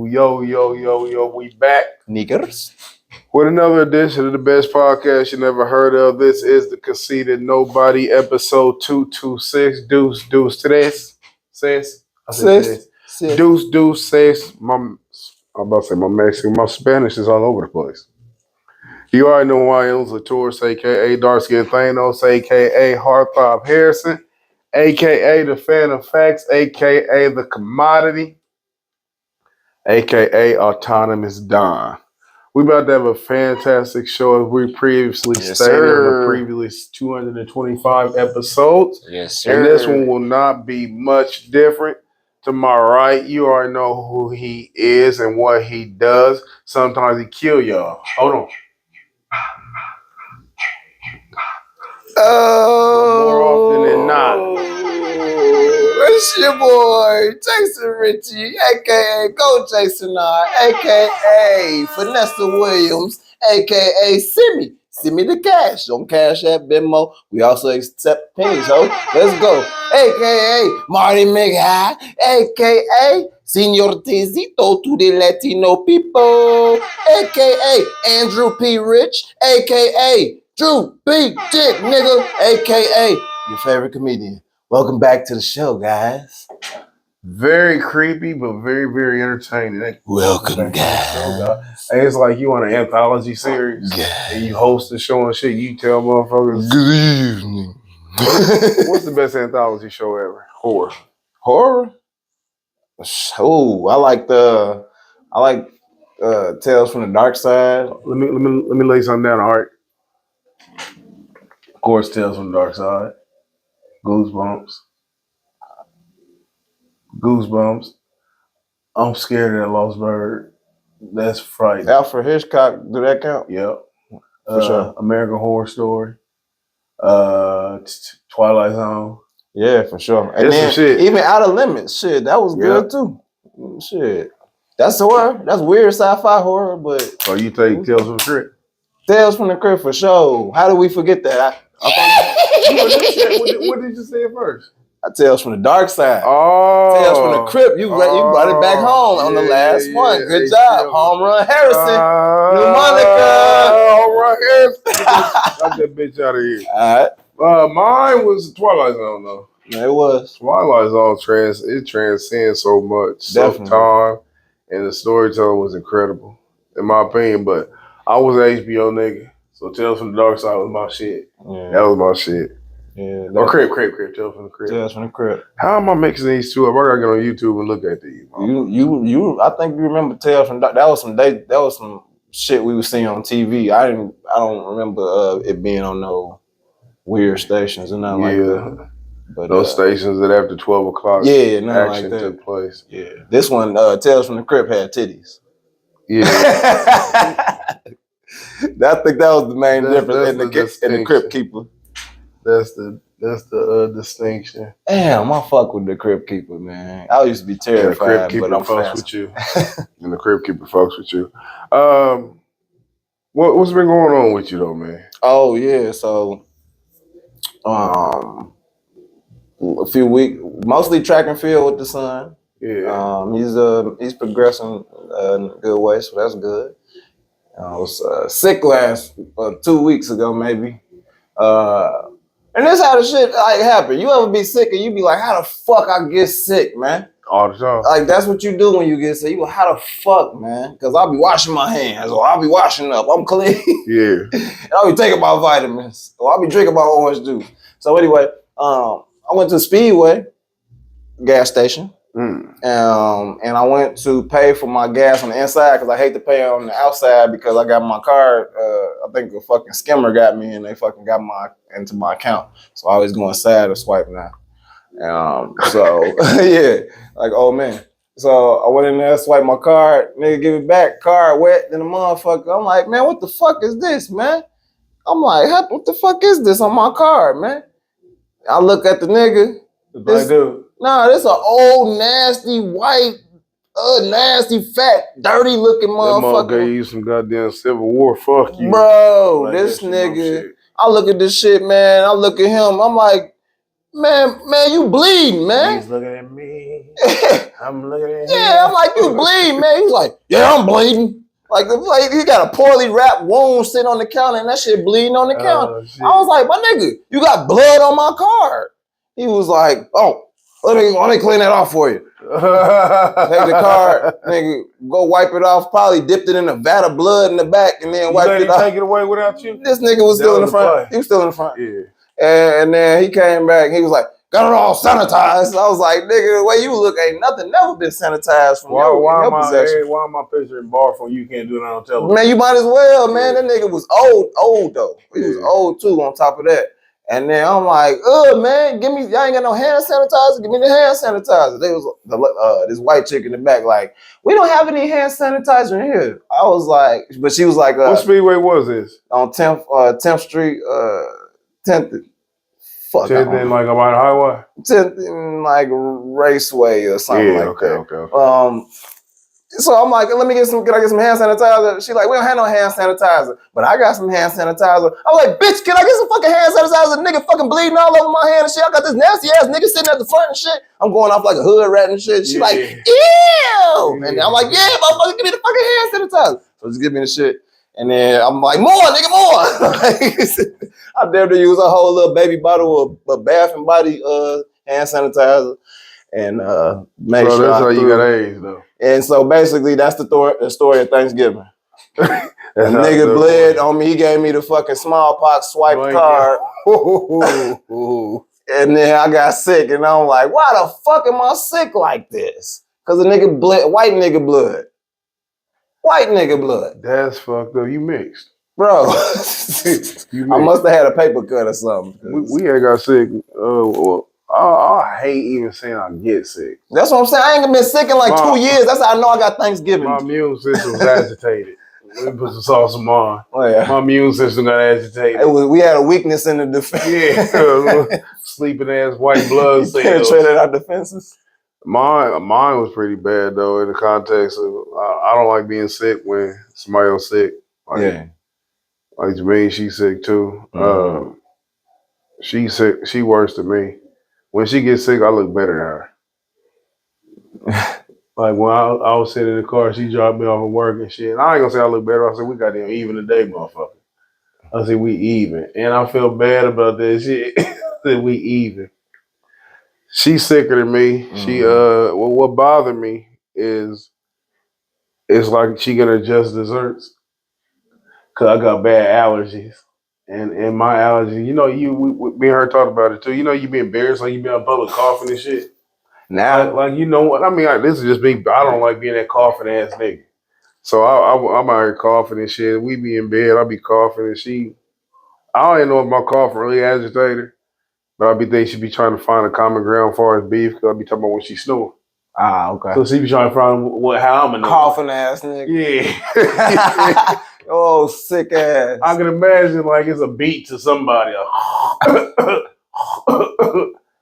Yo, we back. Niggers. With another edition of the best podcast you never heard of. This is the Conceited Knowbody, episode 226. Deuce, tres. Says. I said Sis. Deuce, says. I'm about to say my Mexican, my Spanish is all over the place. You already know who I am, Latour, a.k.a. Dark Skin Thanos, a.k.a. Heartthrob Harrison, a.k.a. the Fan of Facts, a.k.a. the Commodity, a.k.a. Autonomous Don. We about to have a fantastic show as we previously stated in the previous 225 episodes. Yes, sir. And this one will not be much different. To my right, you already know who he is and what he does. Sometimes he kill y'all. Hold on. More often than not. It's your boy, Jason Ritchie, a.k.a. Go Jason R, a.k.a. Vanessa Williams, a.k.a. Send me the cash on Cash App, Venmo. We also accept pennies, ho. Let's go. A.k.a. Marty McHigh, a.k.a. Senor Tizito to the Latino people, a.k.a. Andrew P. Rich, a.k.a. Drew Big Dick Nigga, a.k.a. your favorite comedian. Welcome back to the show, guys. Very creepy, but very, very entertaining. Welcome, guys. Hey, it's like you on an anthology series, and you host the show and shit. You tell motherfuckers. Good evening. What's the best anthology show ever? Horror. Oh, I like Tales from the Dark Side. Let me lay something down. All right. Of course, Tales from the Dark Side. Goosebumps. I'm scared of that lost bird. That's frightening. Alfred Hitchcock, do that count? Yep. For sure. American Horror Story. Twilight Zone. Yeah, for sure. And it's then some shit. Even Outer Limits, shit, that was good too. Shit. That's horror. That's weird sci-fi horror, but... So you take Tales from the Crypt? Tales from the Crypt for sure. How do we forget that? What did you say at first? Tales from the Dark Side. Oh. Tales from the Crypt. You brought it back home on the last one. Good job. Home Run Harrison. New Monica. Home Run Harrison. Got that bitch out of here. All right. Mine was Twilight Zone, though. Yeah, it was. Twilight Zone transcends so much. Definitely. Time, and the storytelling was incredible, in my opinion. But I was an HBO nigga, so Tales from the Dark Side was my shit. Yeah. That was my shit. Yeah. Or Crypt. Tales from the Crypt. Tales from the Crypt. How am I mixing these two up? I gotta get on YouTube and look at these. You. I think you remember Tales from the Dark. That was some shit we was seeing on TV. I don't remember it being on no weird stations and nothing like that. But those stations that after 12 o'clock, nothing like action that took place. Yeah. This one, Tales from the Crypt, had titties. Yeah. I think that was the main difference in the Crypt Keeper. That's the distinction. Damn, I fuck with the Crypt Keeper, man. I used to be terrified, but I'm fucks with you. And the Crypt Keeper fucks with you. What's been going on with you though, man? Oh yeah, so a few weeks, mostly track and field with the son. Yeah. He's progressing in a good way, so that's good. I was sick last 2 weeks ago, maybe. And that's how the shit like happen. You ever be sick and you be like, how the fuck I get sick, man? All the time. Like that's what you do when you get sick. You go, how the fuck, man? Because I'll be washing my hands, or I'll be washing up. I'm clean. Yeah. And I'll be taking my vitamins, or I'll be drinking my orange juice. So anyway, I went to Speedway gas station. And I went to pay for my gas on the inside because I hate to pay on the outside because I got my card. I think a fucking skimmer got me and they fucking got into my account. So I always go inside to swipe now. So yeah, like oh man. So I went in there, swiped my card, nigga give it back, card wet than a motherfucker. I'm like, man, what the fuck is this, man? I'm like, what the fuck is this on my card, man? I look at the nigga. Nah, this an old, nasty, white, nasty, fat, dirty looking motherfucker. That motherfucker gave you some goddamn Civil War. Fuck you. Bro, like this nigga, I look at this shit, man. I look at him. I'm like, man, you bleeding, man. He's looking at me. I'm looking at him. Yeah, I'm like, you bleeding, man. He's like, yeah, I'm bleeding. Like he got a poorly wrapped wound sitting on the counter and that shit bleeding on the counter. Shit. I was like, my nigga, you got blood on my card. He was like, oh, let me clean that off for you. Take the card, nigga, go wipe it off. Probably dipped it in a vat of blood in the back and then wiped it off. Take it away without you? This nigga was still in the front. He was still in the front. Yeah. And then he came back. He was like, got it all sanitized. I was like, nigga, the way you look ain't nothing never been sanitized from your possession. Why am I picturing Barfo? You can't do that on television. Man, you might as well, man. That nigga was old though. He was old too on top of that. And then I'm like, man, y'all ain't got no hand sanitizer? Give me the hand sanitizer. They was this white chick in the back like, we don't have any hand sanitizer in here. I was like, but she was like, what speedway was this? On 10th Street, 10th. Fuck. 10th in like about a highway? 10th in like Raceway or something like that. Okay. So I'm like, can I get some hand sanitizer? She like, we don't have no hand sanitizer, but I got some hand sanitizer. I'm like, bitch, can I get some fucking hand sanitizer? Nigga fucking bleeding all over my hand and shit. I got this nasty ass nigga sitting at the front and shit. I'm going off like a hood rat and shit. She like, ew. And I'm like, yeah, motherfucker, give me the fucking hand sanitizer. So just give me the shit. And then I'm like, more, nigga, more. I dare to use a whole little baby bottle of Bath and Body hand sanitizer. And make sure that's how you got AIDS though. And so basically that's the story of Thanksgiving. The nigga bled on me. He gave me the fucking smallpox swipe card. And then I got sick and I'm like, why the fuck am I sick like this? Cause the nigga bled, white nigga blood. White nigga blood. That's fucked up. You mixed. Bro. I must have had a paper cut or something. We ain't got sick. I hate even saying I get sick. That's what I'm saying. I ain't been sick in like 2 years. That's how I know I got Thanksgiving. My immune system was agitated. Let me put some sauce on. Oh, yeah. My immune system got agitated. We had a weakness in the defense. Yeah. Sleeping ass white blood cells. Penetrated our defenses. Mine was pretty bad though in the context of I don't like being sick when somebody else sick. Like Jermaine, she's sick too. Mm-hmm. She's sick. She worse than me. When she gets sick, I look better than her. Like when I was sitting in the car, she dropped me off at work and shit. And I ain't gonna say I look better. I said, we got them even today, motherfucker. I said, we even. And I feel bad about that shit. I said, we even. She's sicker than me. Mm-hmm. She what bothered me is it's like she gonna adjust desserts. Cause I got bad allergies. And my allergies, you know, me and her talked about it too. You know, you be embarrassed, like you be on public coughing and shit. Now, like you know what I mean? This is just me. I don't like being that coughing ass nigga. So I'm out here coughing and shit. We be in bed. I be coughing and I don't even know if my cough really agitated, but I be thinking she be trying to find a common ground as far as beef. Cause I be talking about when she snore. Ah, okay. So she be trying to find how I'm a coughing ass nigga. Yeah. Oh, sick ass. I can imagine like it's a beat to somebody.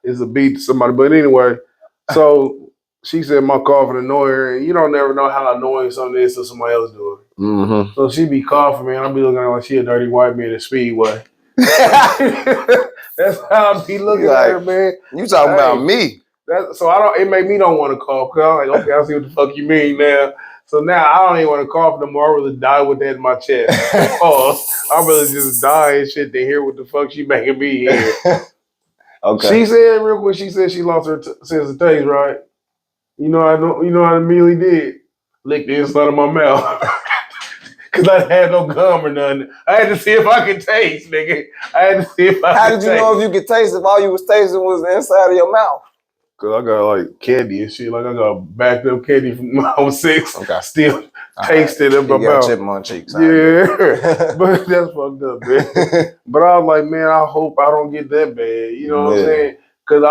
It's a beat to somebody. But anyway, so she said my coughing annoy her. And you don't never know how annoying something is to somebody else doing. Mm-hmm. So she be coughing, man. I be looking at her like she a dirty white man at Speedway. That's how I be looking at her, man. You talking about me. It made me don't want to cough. Cause I'm like, okay, I see what the fuck you mean now. So now I don't even want to cough no more. I'd rather die with that in my chest. I'd rather just die and shit than hear what the fuck she making me hear. Okay. She said real quick, she said she lost her sense of taste, right? You know what I immediately did? Licked the inside of my mouth. Cause I had no gum or nothing. I had to see if I could taste, nigga. How did you know if you could taste if all you was tasting was the inside of your mouth? Cause I got like candy and shit. Like I got backed up candy from when I was 6. Okay. Still tasted in my mouth. Chipmunk cheeks. Yeah. But that's fucked up, man. But I was like, man, I hope I don't get that bad. You know what I'm saying? Cause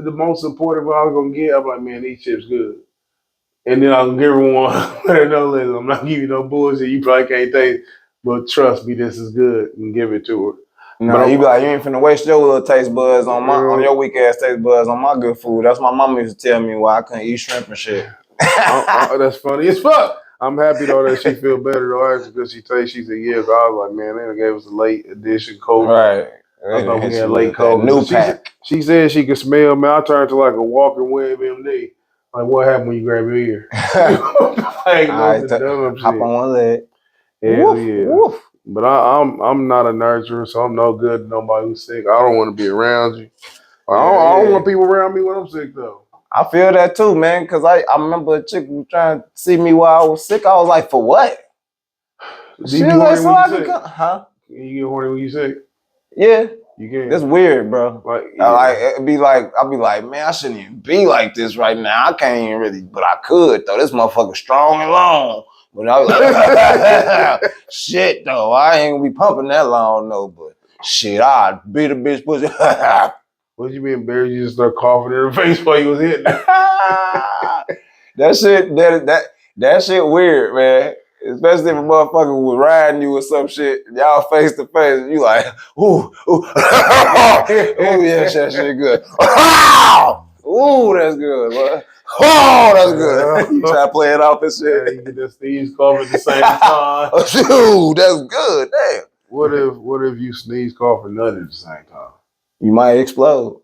the most important I was gonna get, I'm like, man, these chips good. And then I'll give her one. Let her know, listen, I'm not giving you no bullshit. You probably can't taste, but trust me, this is good. And give it to her. No, you be like, you ain't finna waste your little taste buds on your weak ass taste buds on my good food. That's my mama used to tell me why I couldn't eat shrimp and shit. That's funny as fuck. I'm happy though that she feel better though. Actually, because she said, yeah. So I was like, man, they gave us a late edition Coke. Right. I thought we had late Coke. New pack. She said she could smell me. I turned to like a walking WebMD. Like, what happened when you grab your ear? Like, All no, right, the dumb hop shit. on one leg. Hell Woof, yeah. woof. But I'm not a nurturer, so I'm no good to nobody who's sick. I don't want to be around you. I don't want people around me when I'm sick though. I feel that too, man. Cause I remember a chick was trying to see me while I was sick. I was like, for what? Do She you be was like, horny so when you I can sick? come, huh? You get horny when you sick? Yeah. You can. That's weird, bro. Like, Like I'll be like, man, I shouldn't even be like this right now. I can't even really, but I could though. This motherfucker strong and long. But I was like, shit though, I ain't gonna be pumping that long though. But shit, I'd beat a bitch pussy. what you be embarrassed? You just start coughing in her face while you was hitting it. that shit weird, man. Especially if a motherfucker was riding you or some shit, y'all face to face, and you like, ooh, ooh, ooh, yeah, that shit good. Ooh, that's good, boy. Oh, that's good. You try to play it off and shit. Yeah, you get that sneeze cough at the same time. Dude, that's good. Damn. What if you sneeze, cough, and nut at the same time? You might explode.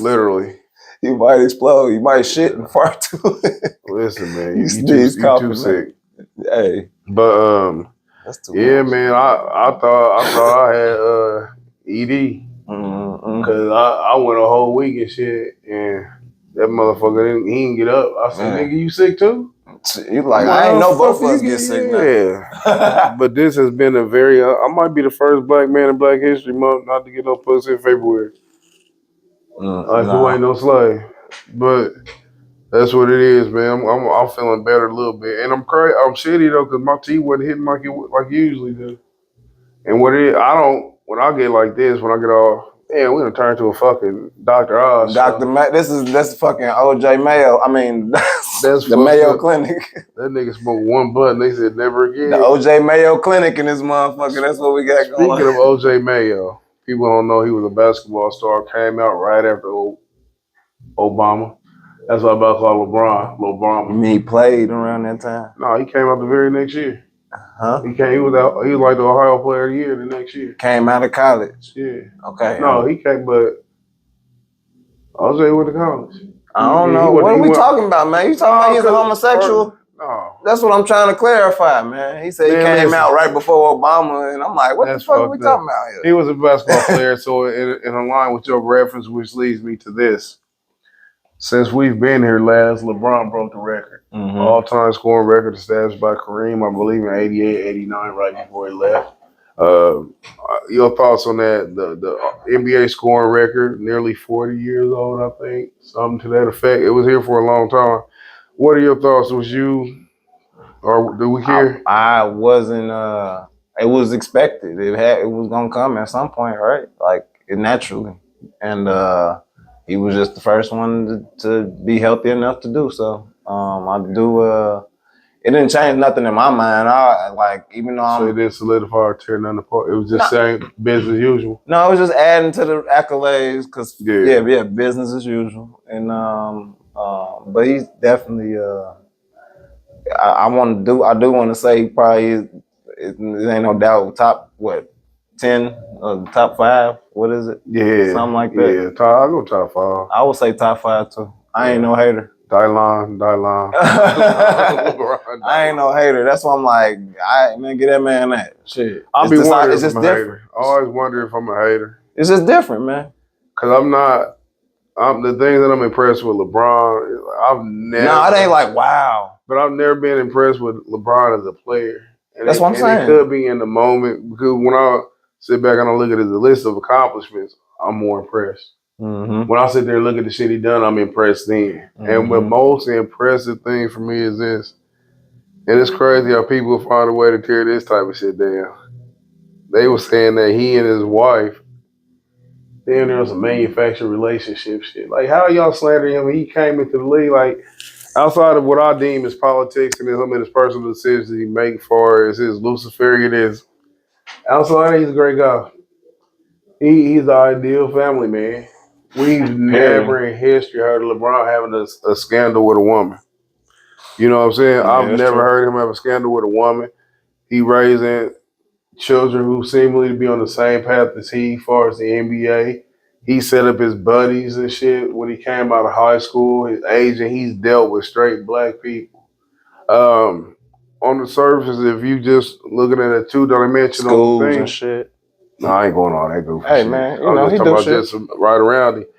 Literally. You might explode. You might shit and fart too. Listen, man, You you sneeze, too coughing, sick. Hey, But that's too yeah, much. man, I thought I had ED because I went a whole week and shit, and that motherfucker he didn't get up. I said, Man. nigga, you sick too? You like, I ain't know both of us get sick now. Yeah. But this has been a very, I might be the first black man in Black History Month not to get no pussy in February. Like, who ain't no slave. But that's what it is, man. I'm feeling better a little bit. And I'm shitty though, because my teeth wasn't hitting like it usually do. And when I get like this, when I get all, man, we gonna turn to a fucking Dr. Oz. That's fucking OJ Mayo. I mean, That's the Mayo up. Clinic. That nigga smoked one button. They said never again. The OJ Mayo Clinic in this motherfucker. That's what we got going. Speaking of OJ Mayo, people don't know he was a basketball star. Came out right after Obama. That's what I'm about to call LeBron. You mean he played around that time? No, he came out the very next year. Huh? He was like the Ohio Player of the Year the next year. Came out of college. Yeah. Okay. No, he came, but OJ went to college. I don't know. What are we talking about, man? You talking about he's a homosexual? No. That's what I'm trying to clarify, man. He said he came out right before Obama, and I'm like, what the fuck are we talking about here? He was a basketball player, so in line with your reference, which leads me to this. Since we've been here last, LeBron broke the record. All-time scoring record established by Kareem, I believe, in 88, 89, right before he left. Your thoughts on that? The NBA scoring record, nearly 40 years old, I think. Something to that effect. It was here for a long time. What are your thoughts? Was you, or do we care? I wasn't, it was expected. It was going to come at some point, right? Like, naturally. And, he was just the first one to be healthy enough to do so. It didn't change nothing in my mind. Even though So it didn't solidify or tear nothing apart. It was just saying business as usual. No, it was just adding to the accolades because yeah, business as usual. And but he's definitely I do want to say probably it ain't no doubt top 10 top 5. What is it? Yeah, something like that. Yeah, I'll go top 5. I would say top 5 too. I ain't no hater. Dylan. I ain't no hater. That's why I'm like, man, get that man that shit. I'll be wondering if I'm a hater. I always wonder if I'm a hater. It's just different, man. Cause I'm not. The things that I'm impressed with LeBron, I've never. No, it ain't like wow. But I've never been impressed with LeBron as a player. And that's what I'm saying. It could be in the moment because when I sit back and I look at the list of accomplishments, I'm more impressed. When I sit there and look at the shit he done, I'm impressed then. And the most impressive thing for me is this. And it's crazy how people find a way to tear this type of shit down. They were saying that he and his wife, then there was a manufactured relationship shit. Like, how y'all slandering him? He came into the league, like, outside of what I deem as politics and him and his personal decisions he make for as his Luciferianism. Outside, he's a great guy. He's the ideal family man. We've never in history heard of LeBron having a scandal with a woman. You know what I'm saying? Yeah, I've never heard him have a scandal with a woman. He raising children who seemingly to be on the same path as he, as far as the NBA. He set up his buddies and shit when he came out of high school. His agent, he's dealt with straight black people. Um, on the surface, if you just looking at a two-dimensional Schools and thing, shit. no, I ain't going on that goofy Hey shit. man, I'm just he talking do about shit. just right around it.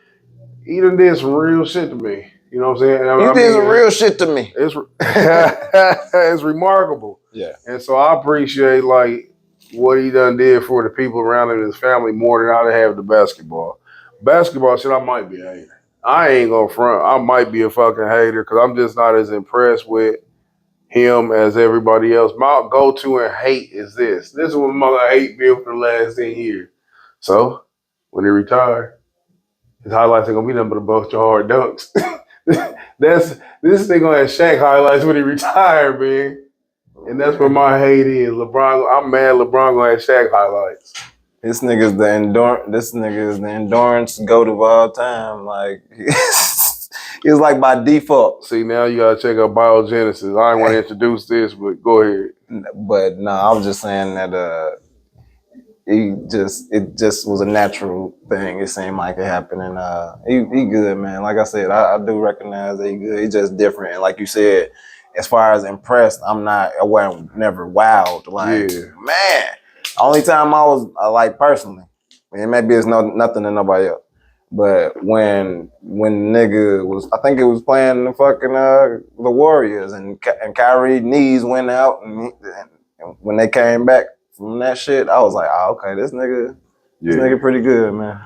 He done did some real shit to me. You know what I'm saying? You did some real shit to me. It's it's remarkable. Yeah. And so I appreciate like what he done did for the people around him and his family more than I have the basketball. Basketball shit, I might be a hater. I ain't gonna front. I might be a fucking hater because I'm just not as impressed with him as everybody else. My go-to and hate is this. This is what my hate been for the last 10 years. So when he retired, his highlights ain't gonna be nothing but a bunch of hard dunks. This nigga gonna have Shaq highlights when he retired, man. And that's where my hate is. I'm mad LeBron gonna have Shaq highlights. This nigga's the endurance. This nigga is the endurance goat of all time. Like he's like by default. See, now you gotta check out biogenesis. I ain't want to introduce this, but go ahead. But no, I was just saying that it just was a natural thing. It seemed like it happened, and he good, man. Like I said, I do recognize that he good. He's just different, and like you said, as far as impressed, I wasn't never wowed. Like man, only time I was like personally, and maybe it's nothing to nobody else. But when nigga was, I think it was playing the fucking the Warriors, and Kyrie knees went out, and when they came back from that shit, I was like, oh, okay, this nigga pretty good, man.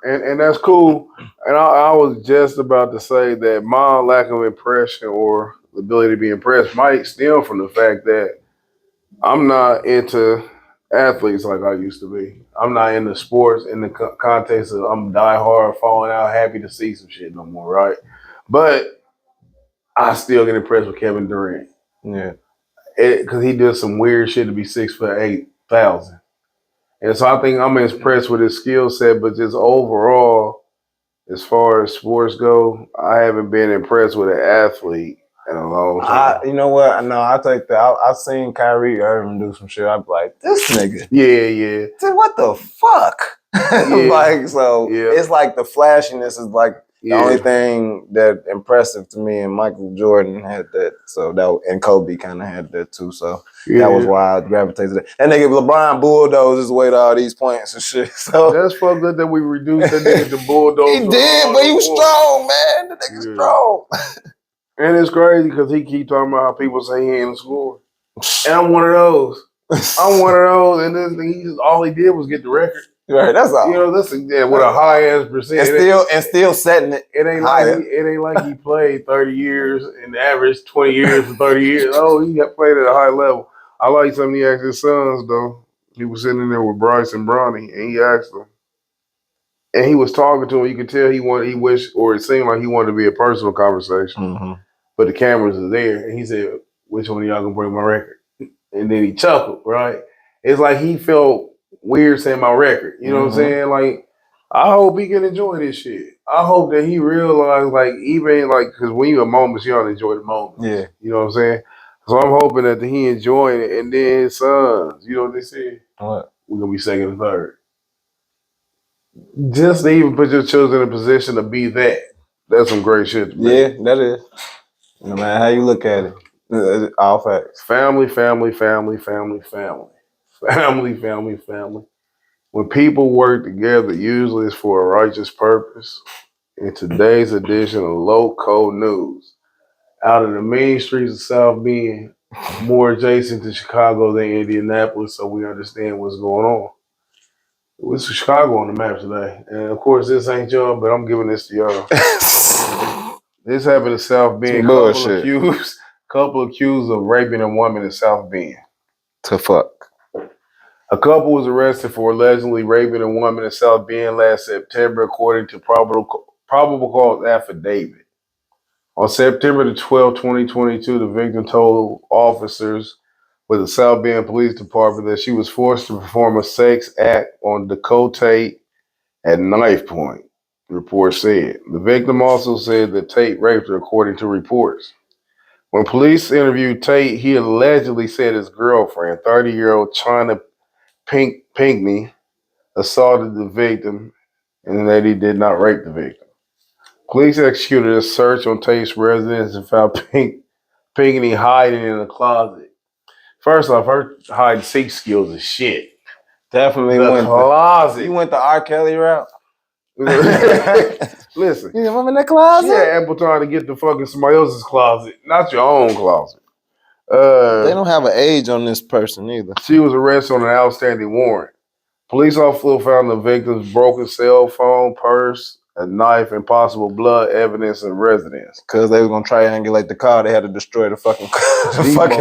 and that's cool. And I was just about to say that my lack of impression or the ability to be impressed might stem from the fact that I'm not into athletes like I used to be. I'm not into sports in the context of I'm diehard, falling out, happy to see some shit no more, right? But I still get impressed with Kevin Durant. Yeah. Because he did some weird shit to be 6'8", and so I think I'm impressed with his skill set. But just overall, as far as sports go, I haven't been impressed with an athlete in a long time. You know what? No, I take that. I've seen Kyrie Irving do some shit. I'd be like, this nigga. Yeah. Dude, what the fuck? Like, so it's like the flashiness is like the only thing that impressive to me, and Michael Jordan had that. So and Kobe kind of had that too. So that was why I gravitated to that. That nigga LeBron bulldozed his way to all these points and shit. So that's fucked good that we reduced that nigga to bulldoze. He did, but he was strong, man. The nigga's strong. And it's crazy because he keep talking about how people say he ain't score. And I'm one of those. And this thing, all he did was get the record. Right, that's all. You know, with a high ass percent. And still setting it. It ain't like he played 30 years and averaged 20 years for 30 years. Oh, he got played at a high level. I like something he asked his sons though. He was sitting in there with Bryce and Bronny, and he asked them. And he was talking to him. You could tell he wished, or it seemed like he wanted to be a personal conversation. Mm-hmm. But the cameras are there, and he said, "Which one of y'all gonna bring my record?" And then he chuckled. Right? It's like he felt weird saying my record. You know what I'm saying? Like, I hope he can enjoy this shit. I hope that he realized, like, even like, because when you're in moments, you don't enjoy the moments. Yeah. You know what I'm saying? So I'm hoping that he enjoying it, and then his sons. You know what they said? What? We're gonna be second and third. Just to even put your children in a position to be that. That's some great shit to me. Yeah, that is. No matter how you look at it, all facts. Family. When people work together, usually it's for a righteous purpose. In today's edition of Low Code News, out of the main streets of South Bend, more adjacent to Chicago than Indianapolis, so we understand what's going on. It's Chicago on the map today. And of course, this ain't y'all, but I'm giving this to y'all. This happened in South Bend. Couple accused of raping a woman in South Bend. To fuck. A couple was arrested for allegedly raping a woman in South Bend last September, according to probable cause affidavit. On September the 12th, 2022, the victim told officers with the South Bend Police Department that she was forced to perform a sex act on Dakota at knife point, the report said. The victim also said that Tate raped her, according to reports. When police interviewed Tate, he allegedly said his girlfriend, 30-year-old China Pinkney, assaulted the victim and that he did not rape the victim. Police executed a search on Tate's residence and found Pinkney hiding in a closet. First off, her hide and seek skills is shit. Definitely The went closet. You went the R. Kelly route. Listen, I'm in the closet. she had ample time to get to fucking somebody else's closet, not your own closet. They don't have an age on this person either. She was arrested on an outstanding warrant. Police also found the victim's broken cell phone, purse, a knife, and possible blood evidence in residence. Because they was gonna triangulate the car, they had to destroy the fucking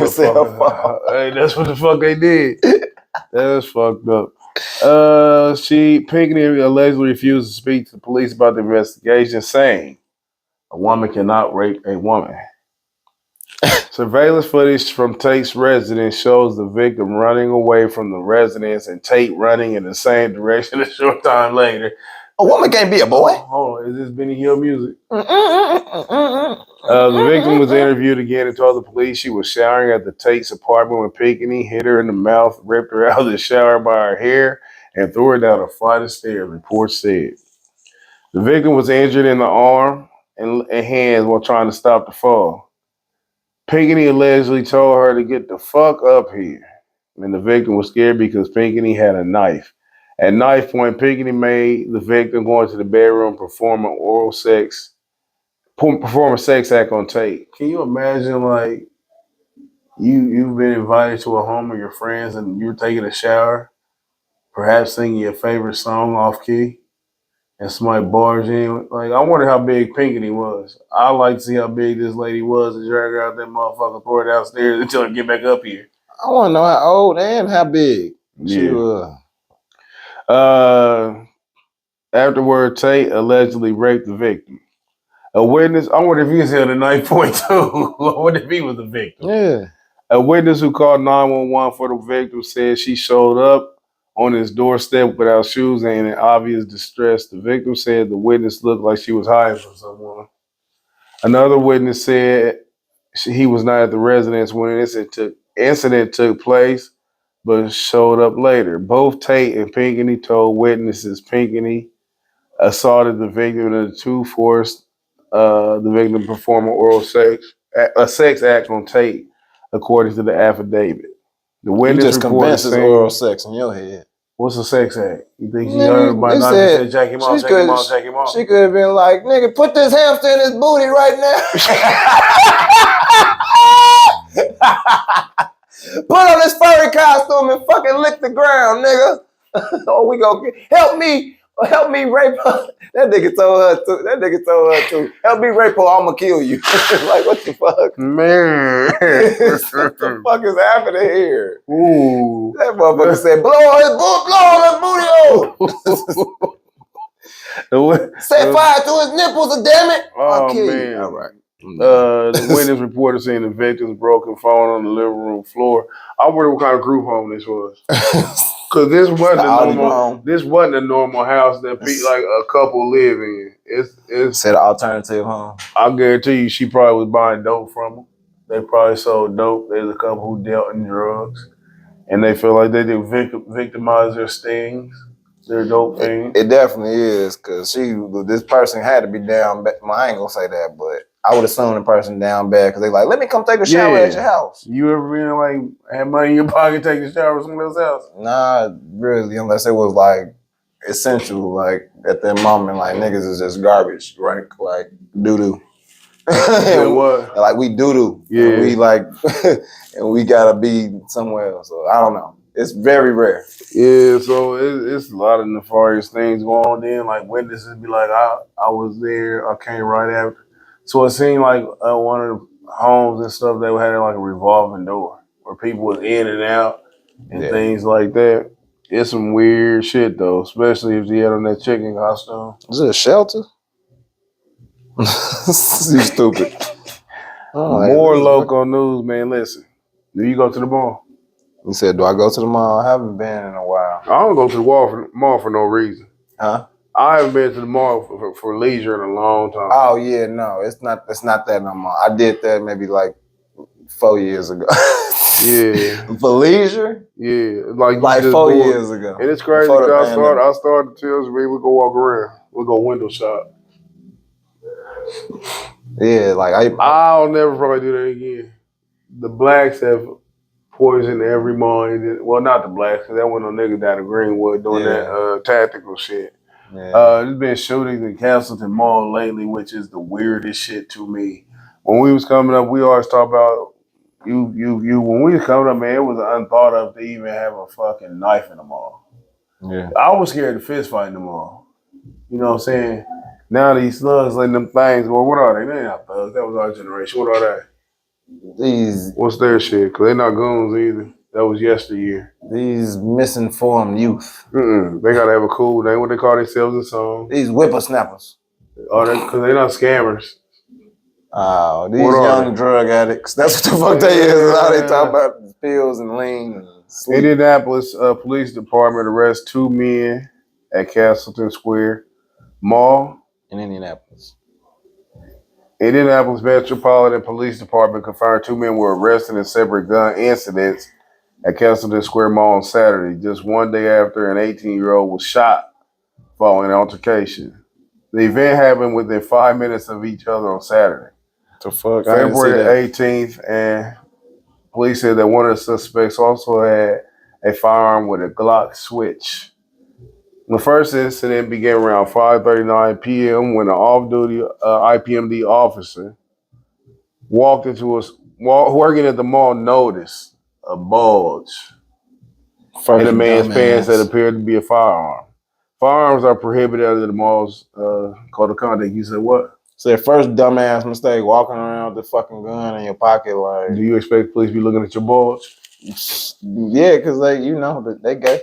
cell phone. Hey, that's what the fuck they did. That's fucked up. Pinkney allegedly refused to speak to the police about the investigation, saying a woman cannot rape a woman. Surveillance footage from Tate's residence shows the victim running away from the residence and Tate running in the same direction a short time later. A woman can't be a boy. Hold on, is this Benny Hill music? The victim was interviewed again and told the police she was showering at the Tate's apartment when Pinkney hit her in the mouth, ripped her out of the shower by her hair, and threw her down a flight of stairs, reports said. The victim was injured in the arm and hands while trying to stop the fall. Pinkney allegedly told her to get the fuck up here. And the victim was scared because Pinkney had a knife. At knife point, Pinkney made the victim go into the bedroom, perform a sex act on Tate. Can you imagine, like, you've been invited to a home of your friends and you're taking a shower, perhaps singing your favorite song off key, and somebody barge in? Like, I wonder how big Pinkney was. I'd like to see how big this lady was and drag her out that motherfucker, throw her downstairs until I get back up here. I want to know how old and how big she was. Afterward, Tate allegedly raped the victim. A witness, I wonder if he was held at 9.2. I wonder if he was the victim. Yeah. A witness who called 911 for the victim said she showed up on his doorstep without shoes and in obvious distress. The victim said the witness looked like she was hiding from someone. Another witness said he was not at the residence when an incident took place, but showed up later. Both Tate and Pinkney told witnesses Pinkney assaulted the victim and the two forced the victim to perform a sex act on Tate, according to the affidavit. The witness you just convinced it's oral sex in your head. What's a sex act? You think she heard by not said, jack him off, jack him off, jack him off? She could have been like, nigga, put this hamster in his booty right now. Put on this furry costume and fucking lick the ground, nigga. Oh, we gonna help me rape her. That nigga told her too. Help me rape her, I'ma kill you. Like, what the fuck? Man. What the fuck is happening here? Ooh. That motherfucker said, blow on his booty. Set fire to his nipples, damn it. I'll kill you. All right. The witness reported seeing the victim's broken phone on the living room floor. I wonder what kind of group home this was. Because this wasn't a normal house that like a couple live in. It's an alternative home. I guarantee you she probably was buying dope from them. They probably sold dope. There's a couple who dealt in drugs. And they feel like they did victimize their stings. Their dope thing. It definitely is, because this person had to be down bad. Well, I ain't gonna say that, but I would assume the person down bad because they like, let me come take a shower at your house. You ever been like, had money in your pocket, take a shower at someone else's house? Nah, really, unless it was like essential, like at that moment, like niggas is just garbage, right? Like doo-doo. What? Like we doo-doo. Yeah. And we like, and we gotta be somewhere else. So I don't know. It's very rare. Yeah, so it's a lot of nefarious things going on then. Like witnesses be like, I was there, I came right after. So it seemed like one of the homes and stuff, they had like a revolving door where people was in and out and things like that. It's some weird shit though, especially if you had on that chicken costume. Is it a shelter? You stupid. More local news, man. Listen, do you go to the mall? You said, do I go to the mall? I haven't been in a while. I don't go to the mall for no reason. Huh? I haven't been to the mall for leisure in a long time. Oh yeah, no, it's not that no more. I did that maybe like 4 years ago. Yeah. For leisure? Yeah. Like you Like just 4 bored. years ago. And it's crazy Before the because pandemic. I started to tell you, we go walk around. We go window shop. Yeah, like I'll never probably do that again. The blacks have poisoned every mall. Well, not the blacks, because that went on niggas down in Greenwood doing that tactical shit. Yeah. There's been shootings in Castleton Mall lately, which is the weirdest shit to me. When we was coming up, we always talk about you. When we was coming up, man, it was unthought of to even have a fucking knife in the mall. Yeah. I was scared to fist fight in the mall. You know what I'm saying? Now these slugs letting them things go. What are they? They not thugs. That was our generation. What are These they? What's their shit? Because they're not goons either. That was yesteryear. these misinformed youth. They gotta have a cool name. What they call themselves in song? These whippersnappers. Because they're not scammers. These What are young they? drug addicts. That's what the fuck they is. How they talk about pills and lean and sleep. Indianapolis Police Department arrests 2 men at Castleton Square Mall. In Indianapolis. Indianapolis Metropolitan Police Department confirmed 2 men were arrested in separate gun incidents at Castleton Square Mall on Saturday, just one day after an 18-year-old was shot following an altercation. The event happened within 5 minutes of each other on Saturday, The fuck? February 18th, and police said that one of the suspects also had a firearm with a Glock switch. The first incident began around 5:39 p.m. when an off-duty IPMD officer working at the mall noticed a bulge in a man's pants that appeared to be a firearm. Firearms are prohibited under the mall's code of conduct. You said what? So their first dumbass mistake, walking around with the fucking gun in your pocket, like. Do you expect police to be looking at your bulge? Yeah, because they gay.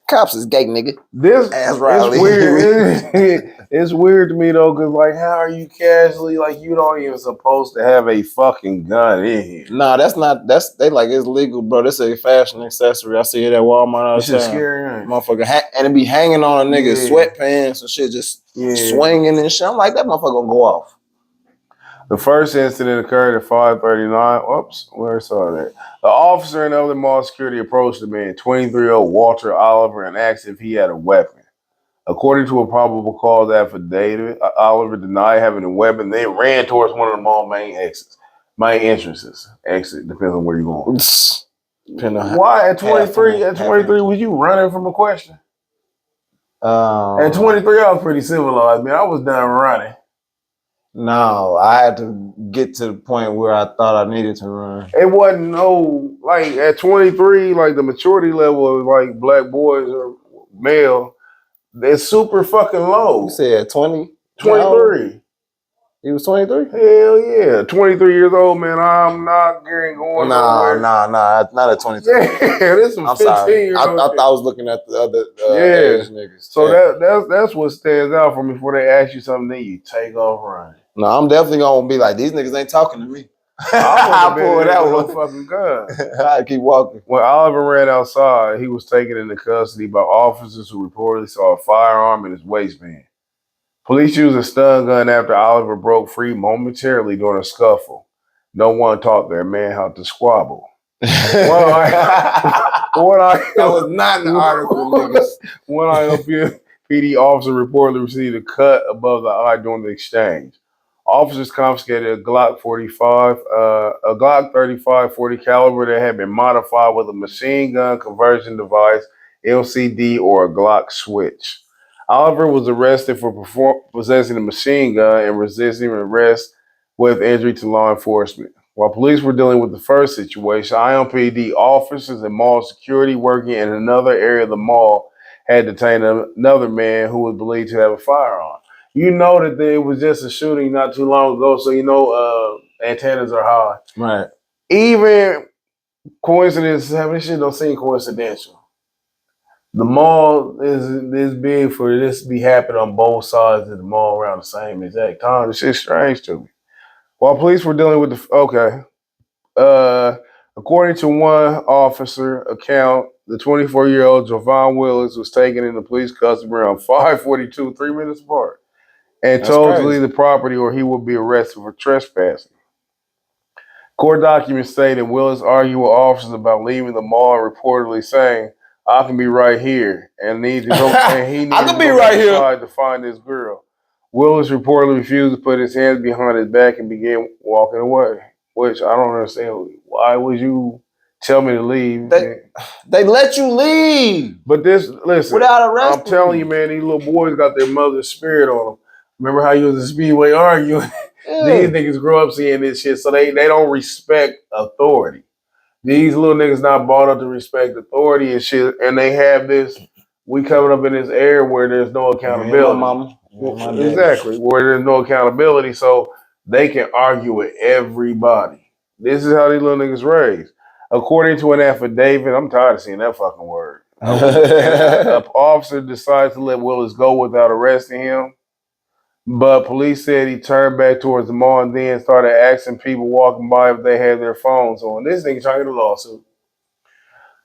Cops is gay, nigga. This Ass Riley. It's weird. It's weird to me though, because like, how are you casually like you don't even supposed to have a fucking gun in here? Nah, they like it's legal, bro. This is a fashion accessory. I see it at Walmart all the time. This is scary, ain't it? Motherfucker, and it be hanging on a nigga's sweatpants and shit, just swinging and shit. I'm like, that motherfucker gonna go off. The first incident occurred at 5:39. Oops, where saw that? The officer and other mall security approached the man, 23-year-old Walter Oliver, and asked if he had a weapon. According to a probable cause affidavit, Oliver denied having a weapon, then ran towards one of the mall main entrances. Exit depends on where you're going. Why at 23? At 23, was you running from a question? At 23, I was pretty civilized, man. I was done running. No, I had to get to the point where I thought I needed to run. It wasn't like at 23, like the maturity level of like black boys or male, they're super fucking low. You said 20? 23. He was 23? Hell yeah. 23 years old, man. I'm not going nowhere. Nah, not at 23. Yeah, this some 15-year-old. I thought I was looking at the other age niggas. So that's what stands out for me before they ask you something, then you take off running. No, I'm definitely gonna be like, these niggas ain't talking to me. I pull it out with a fucking gun. I keep walking. When Oliver ran outside, he was taken into custody by officers who reportedly saw a firearm in his waistband. Police used a stun gun after Oliver broke free momentarily during a scuffle. No one taught their man how to squabble. That was not in the article, niggas. One IOPD officer reportedly received a cut above the eye during the exchange. Officers confiscated a Glock 45, a Glock 35 40 caliber that had been modified with a machine gun conversion device, LCD, or a Glock switch. Oliver was arrested for possessing a machine gun and resisting arrest with injury to law enforcement. While police were dealing with the first situation, IMPD officers and mall security working in another area of the mall had detained another man who was believed to have a firearm. You know that there was just a shooting not too long ago, so you know antennas are high. Right. Even coincidences, this shit don't seem coincidental. The mall is big for this to be happening on both sides of the mall around the same exact time. This shit's strange to me. While police were dealing with according to one officer account, the 24-year-old Javon Willis was taken into police custody around 5:42, 3 minutes apart, and told to leave the property or he will be arrested for trespassing. Court documents say that Willis argued with officers about leaving the mall and reportedly saying, I can be right here and need to go and he needed I could to be go right back here. inside to find this girl. Willis reportedly refused to put his hands behind his back and began walking away. Which I don't understand. Why would you tell me to leave? They let you leave. But listen, without arresting I'm telling you, man, these little boys got their mother's spirit on them. Remember how you was a Speedway arguing? Yeah. These niggas grow up seeing this shit, so they don't respect authority. These little niggas not brought up to respect authority and shit, and they have this. We coming up in this era where there's no accountability. My mama. My Exactly, where there's no accountability, so they can argue with everybody. This is how these little niggas raised. According to an affidavit, I'm tired of seeing that fucking word. An officer decides to let Willis go without arresting him. But police said he turned back towards the mall and then started asking people walking by if they had their phones on. This nigga trying to get a lawsuit.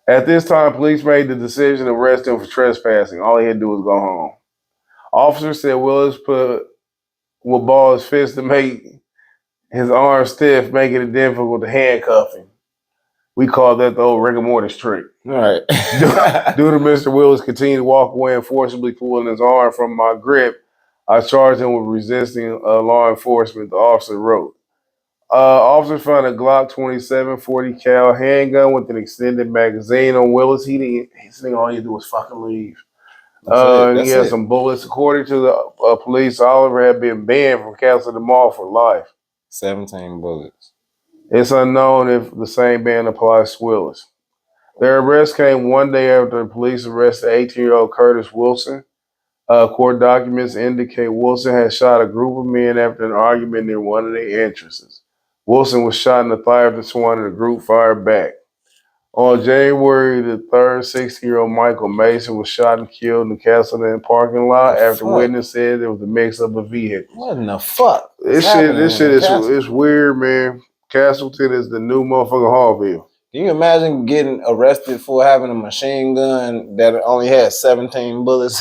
At this time, police made the decision to arrest him for trespassing. All he had to do was go home. Officers said Willis will ball his fist to make his arms stiff, making it difficult to handcuff him. We call that the old rigor mortis trick. All right. Due to Mr. Willis continued to walk away and forcibly pulling his arm from my grip, I charged him with resisting law enforcement, the officer wrote. Officers found a Glock 27 40 cal handgun with an extended magazine on Willis. His thing all he do was fucking leave. He had some bullets. According to the police, Oliver had been banned from Castle the Mall for life. 17 bullets. It's unknown if the same ban applies to Willis. Their arrest came one day after the police arrested 18-year-old Curtis Wilson. Court documents indicate Wilson had shot a group of men after an argument near one of their entrances. Wilson was shot in the thigh after someone in the group fired back. On January the 3rd, 16-year-old Michael Mason was shot and killed in the Castleton parking lot after witness said there was a mix-up of vehicles. What in the fuck? This shit is weird, man. Castleton is the new motherfucking Hallville. Can you imagine getting arrested for having a machine gun that only had 17 bullets?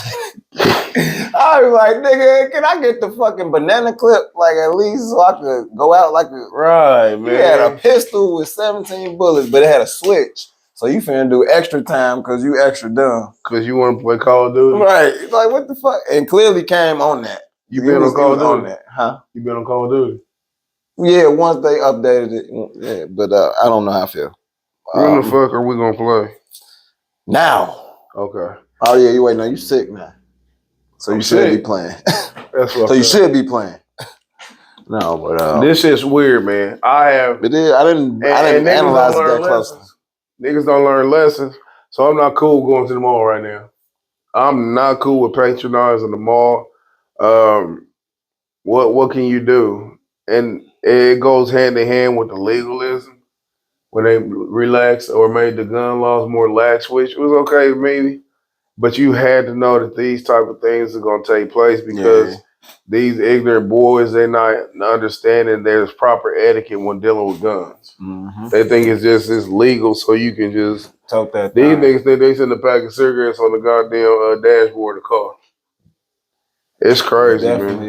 I was like, nigga, can I get the fucking banana clip, like, at least so I could go out like a... Right, man. You had a pistol with 17 bullets, but it had a switch. So you finna do extra time because you extra dumb. Because you want to play Call of Duty? Right. Like, what the fuck? And clearly came on that. You been on Call of Duty? Huh? You been on Call of Duty? Yeah, once they updated it. Yeah, but I don't know how I feel. When the fuck are we gonna play? Now. Okay. Oh yeah, you waiting on you sick now. So you should be playing. That's what so you should be playing. No, but this shit's weird, man. I didn't analyze it that closely. Niggas don't learn lessons. So I'm not cool going to the mall right now. I'm not cool with patronizing the mall. What can you do? And it goes hand in hand with the legalism. When they relaxed or made the gun laws more lax, which was okay maybe, but you had to know that these type of things are going to take place because these ignorant boys, they're not understanding there's proper etiquette when dealing with guns. Mm-hmm. They think it's legal, so you can just tote that. These niggas think they send a pack of cigarettes on the goddamn dashboard of the car. It's crazy, man.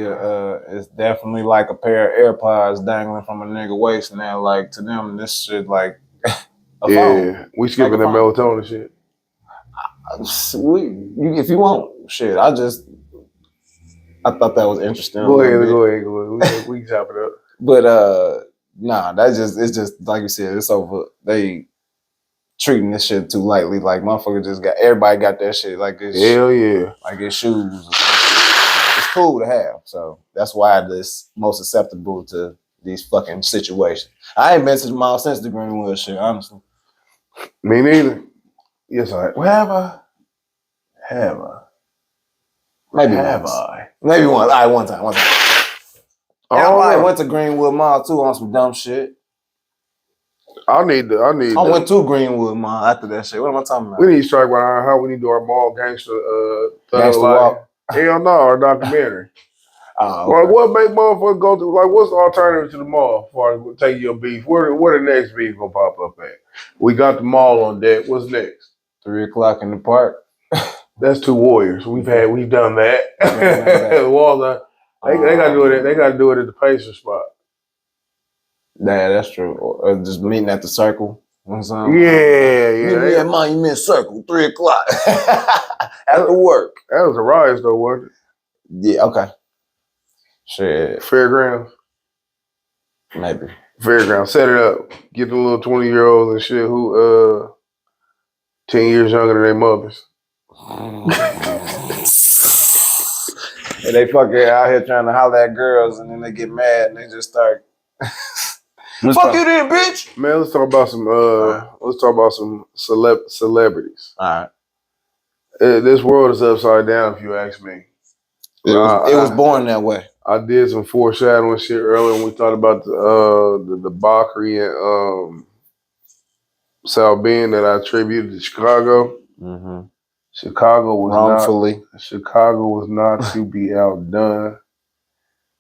It's definitely like a pair of AirPods dangling from a nigga waist now. Like, to them, this shit like a phone. We skipping that melatonin shit. If you want, shit. I thought that was interesting. Go ahead. We can chop it up. But it's just like you said, it's over. They treating this shit too lightly. Like, motherfucker everybody got that shit like it's like it's shoes. It's cool to have, so that's why it's most susceptible to these fucking situations. I ain't been to the mall since the Greenwood shit, honestly. Me neither. Yes, I have. Maybe once. Maybe one. All right, one time. I went to Greenwood Mall too on some dumb shit. I went to Greenwood Mall after that shit. What am I talking about? We need to strike by how we need to do our mall gangster walk. Hell no, our documentary. Okay. Like, what make motherfuckers go to? Like, what's the alternative to the mall? As far as take your beef, where the next beef gonna pop up at? We got the mall on deck. What's next? 3 o'clock in the park. That's two warriors. We've done that. Walls. They gotta do it. They gotta do it at the Pacer spot. Yeah, that's true. Or just meeting at the circle. Yeah, Meet me yeah. at Monument Circle, 3:00 after work. That was a rise though, wasn't it? Yeah, okay. Shit, Fairgrounds. maybe. Fairgrounds. Set it up. Get the little 20-year-olds and shit who 10 years younger than their mothers. And they fucking out here trying to holler at girls, and then they get mad and they just start. Fuck you then, bitch. Man, let's talk about some celebrities. All right. This world is upside down, if you ask me. It was born that way. I did some foreshadowing shit earlier when we talked about the debauchery and South Bend that I attributed to Chicago. Mm-hmm. Chicago was wrongfully. not to be outdone,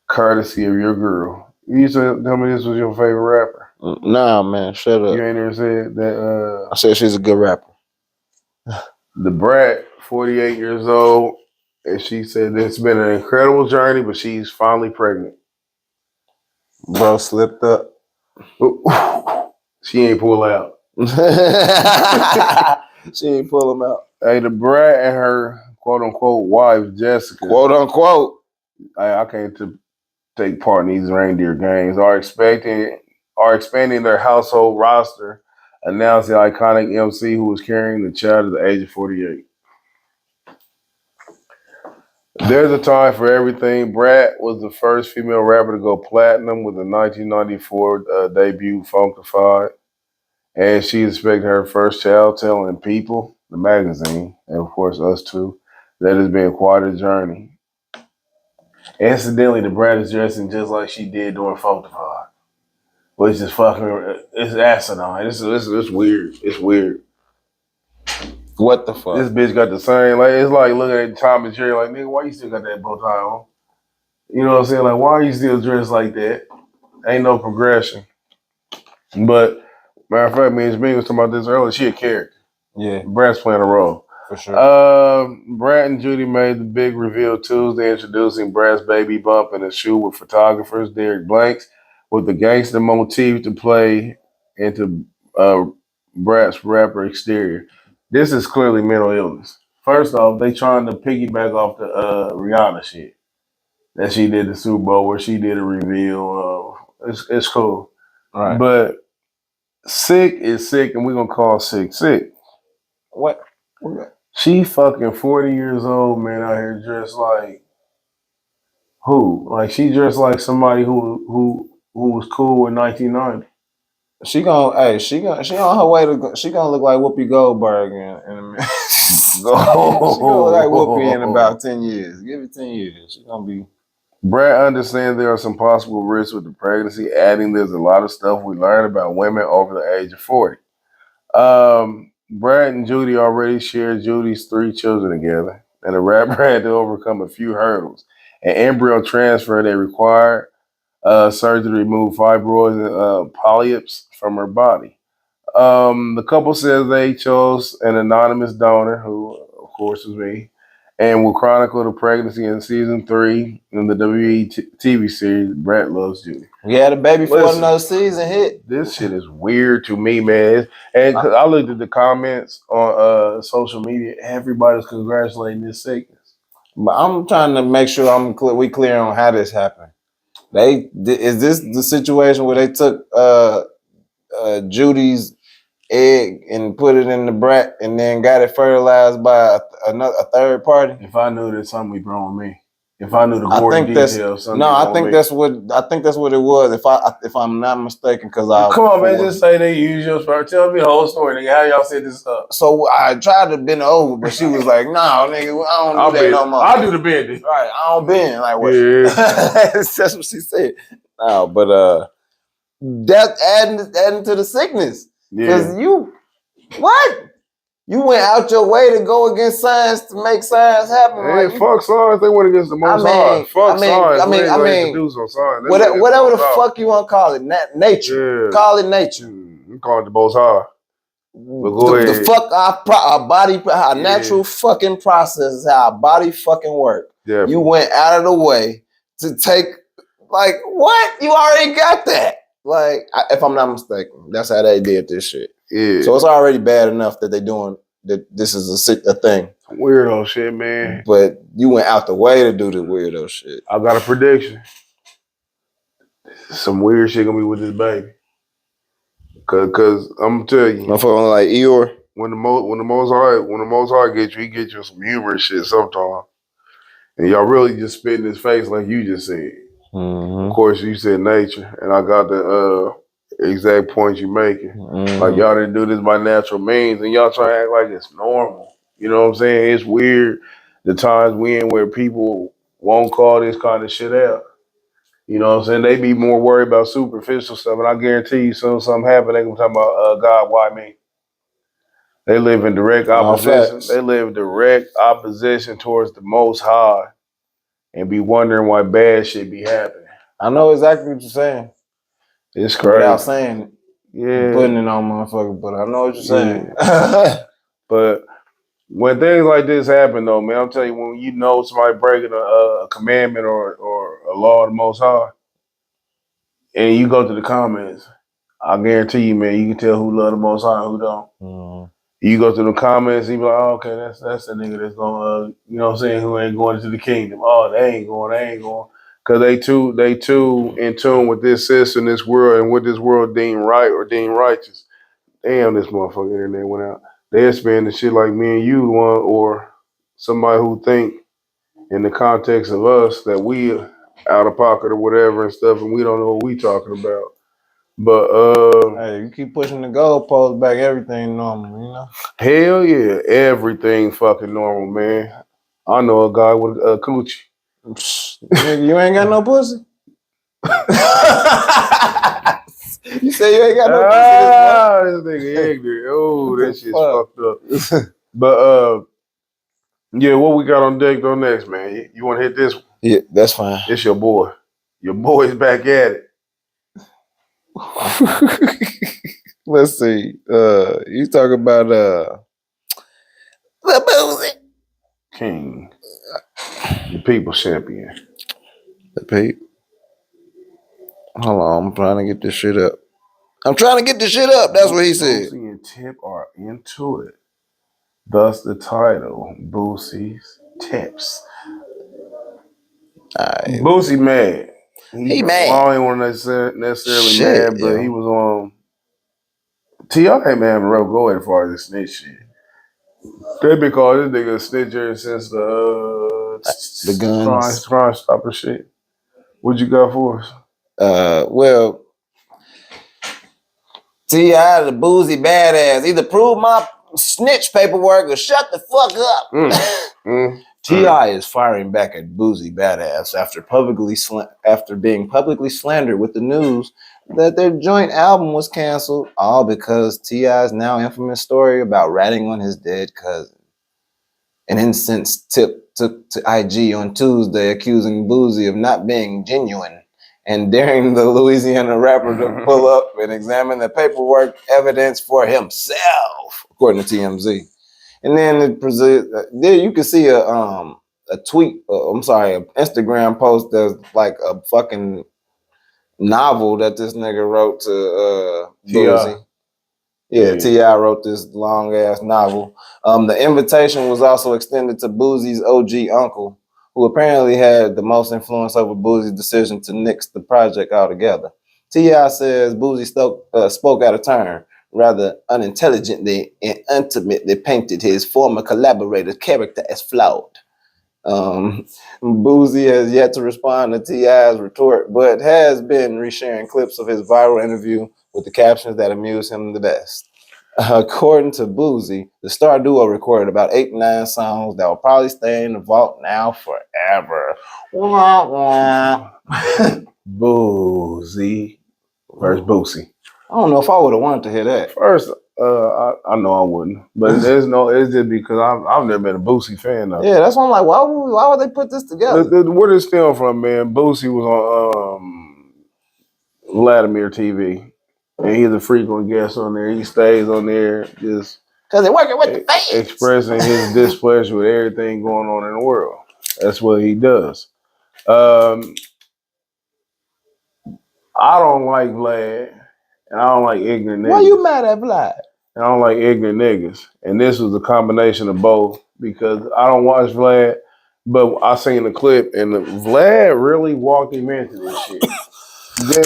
courtesy of your girl. You used to tell me this was your favorite rapper. Nah, man, shut up. You ain't never said that. I said she's a good rapper. The brat, 48 years old, and she said it's been an incredible journey, but she's finally pregnant. Bro slipped up. She ain't pull out. She ain't pull him out. Hey, the brat and her quote unquote wife, Jessica. Quote unquote. I can't take part in these reindeer games. Are expanding their household roster. Announced the iconic MC who was carrying the child at the age of 48. There's a time for everything. Brat was the first female rapper to go platinum with the 1994 debut Funkified. And she expected her first child, telling People, the magazine, and of course us too, that it's been quite a journey. Incidentally, the brat is dressing just like she did during Funkified. Which is fucking, it's asinine. It's weird. It's weird. What the fuck? This bitch got the same, like, it's like looking at Tom and Jerry, like, nigga, why you still got that bow tie on? You know what I'm saying? Like, why are you still dressed like that? Ain't no progression. But, matter of fact, me and Jamie was talking about this earlier. She a character. Yeah. Brat's playing a role. For sure. Brat and Judy made the big reveal Tuesday, introducing Brat's baby bump in a shoe with photographers, Derek Blanks, with the gangster motif to play into Brat's rapper exterior. This is clearly mental illness. First off, they trying to piggyback off the Rihanna shit that she did the Super Bowl where she did a reveal. It's cool. Right. But sick is sick, and we're going to call sick sick. What? She fucking 40 years old, man, out here dressed like who? Like she dressed like somebody who was cool in 1990. She on her way to. She gonna look like Whoopi Goldberg in a minute. She gonna look like Whoopi in about 10 years. Give it 10 years. She gonna be. Brad understands there are some possible risks with the pregnancy, adding there's a lot of stuff we learned about women over the age of 40. Brad and Judy already shared Judy's 3 children together, and the rapper had to overcome a few hurdles. An embryo transfer they required, surgery to remove fibroids and polyps from her body. The couple says they chose an anonymous donor, who of course was me, and will chronicle the pregnancy in season 3 in the TV series Brad Loves Judy. Yeah, the baby for another season hit. This shit is weird to me, man. And cause I looked at the comments on social media, everybody's congratulating this sickness. But I'm trying to make sure we clear on how this happened. Is this the situation where they took Judy's egg and put it in the brat and then got it fertilized by a third party? If I knew that, something would be wrong with me. If I knew the gory details, I think that's what it was. If I'm not mistaken, because come on, man, just say they use your story. Tell me the whole story, nigga. How y'all set this up? So I tried to bend over, but she was like, "No, nigga, I don't do that no more." I'll do the bending. Right, I don't bend like what? Yeah. That's what she said. No, but that's adding to the sickness. Because you went out your way to go against science to make science happen. Hey, like, fuck science. They went against the most high. Fuck science. Whatever the fuck you want to call it, nature. Yeah. Call it nature. You call it the most high. The fuck our body, our natural fucking process is how our body fucking work. Yeah. You went out of the way to take, like, what? You already got that. Like, if I'm not mistaken, that's how they did this shit. Yeah. So it's already bad enough that they doing that. This is a thing. Weirdo shit, man. But you went out the way to do the weirdo shit. I got a prediction. Some weird shit gonna be with this baby. Cause I'm gonna tell you, Motherfucker like Eeyore. when the most high get you, he get you some humorous shit sometimes. And y'all really just spit in his face like you just said. Of course, you said nature, and I got the exact point you making. Like y'all didn't do this by natural means, and y'all try to act like it's normal. You know what I'm saying? It's weird the times we in where people won't call this kind of shit out. You know what I'm saying? They be more worried about superficial stuff, and I guarantee you, soon something happen, they gonna talk about God, why me? They live in direct opposition. They live direct opposition towards the Most High, and be wondering why bad shit be happening. I know exactly what you're saying. It's crazy. Without saying it. Yeah. Putting it on motherfucker, but I know what you're saying. But when things like this happen, though, man, I'm telling you, when you know somebody breaking a commandment or a law of the Most High, and you go to the comments, I guarantee you, man, you can tell who love the Most High and who don't. You go to the comments, and you be like, oh, okay, that's the nigga that's gonna, you know what I'm saying, who ain't going into the kingdom. Oh, they ain't going. Because they too in tune with this system, this world, and what this world deem right or deem righteous. Damn, this motherfucking internet went out. They're spending shit like me and you one, or somebody who think in the context of us that we out of pocket or whatever and stuff, and we don't know what we talking about. But hey, you keep pushing the goalpost back, everything normal, you know? Hell yeah, everything fucking normal, man. I know a guy with a coochie. Nigga, you ain't got no pussy? You say you ain't got no pussy? This nigga ignorant. Oh, that shit's fucked up. But yeah, what we got on deck though next, man? You want to hit this one? Yeah, that's fine. It's your boy. Your boy's back at it. Let's see. You talk about the Boosie. King. The people champion. The Pete. Hold on, I'm trying to get this shit up. That's what he said. Boosie and Tip are into it. Thus the title, Boosie's Tips. Boosie mad. He mad. I don't even want to necessarily Shit, mad, but he was on. T.I. ain't been having a rough go as far as the snitch shit. They been calling this nigga a snitcher since the guns. Crime Stopper shit. What you got for us? Well, T.I. the Boosie badass. Either prove my snitch paperwork or shut the fuck up. T.I. is firing back at Boosie badass after being publicly slandered with the news that their joint album was canceled, all because T.I.'s now infamous story about ratting on his dead cousin. An instance Tip took to IG on Tuesday accusing Boosie of not being genuine and daring the Louisiana rapper to pull up and examine the paperwork evidence for himself, according to TMZ. And then there you can see a tweet, an Instagram post that's like a fucking novel that this nigga wrote to Boosie. Yeah, T.I. wrote this long ass novel. The invitation was also extended to Boosie's OG uncle, who apparently had the most influence over Boosie's decision to nix the project altogether. T.I. says Boosie spoke out of turn, rather unintelligently and intimately painted his former collaborator's character as flawed. Boosie has yet to respond to T.I.'s retort, but has been resharing clips of his viral interview with the captions that amuse him the best. According to Boosie, the star duo recorded about 8 to 9 songs that will probably stay in the vault now forever. Boosie versus Boosie. I don't know if I would have wanted to hear that. First, I know I wouldn't, but it's just because I've never been a Boosie fan though. Yeah, that's why I'm like, why would they put this together? Where did it stem from, man? Boosie was on Vladimir TV, and he's a frequent guest on there. He stays on there just because they're working with the fans, expressing his displeasure with everything going on in the world. That's what he does. I don't like Vlad, and I don't like ignorant niggas. Why you mad at Vlad? And I don't like ignorant niggas. And this was a combination of both because I don't watch Vlad, but I seen the clip and Vlad really walked him into this shit. Then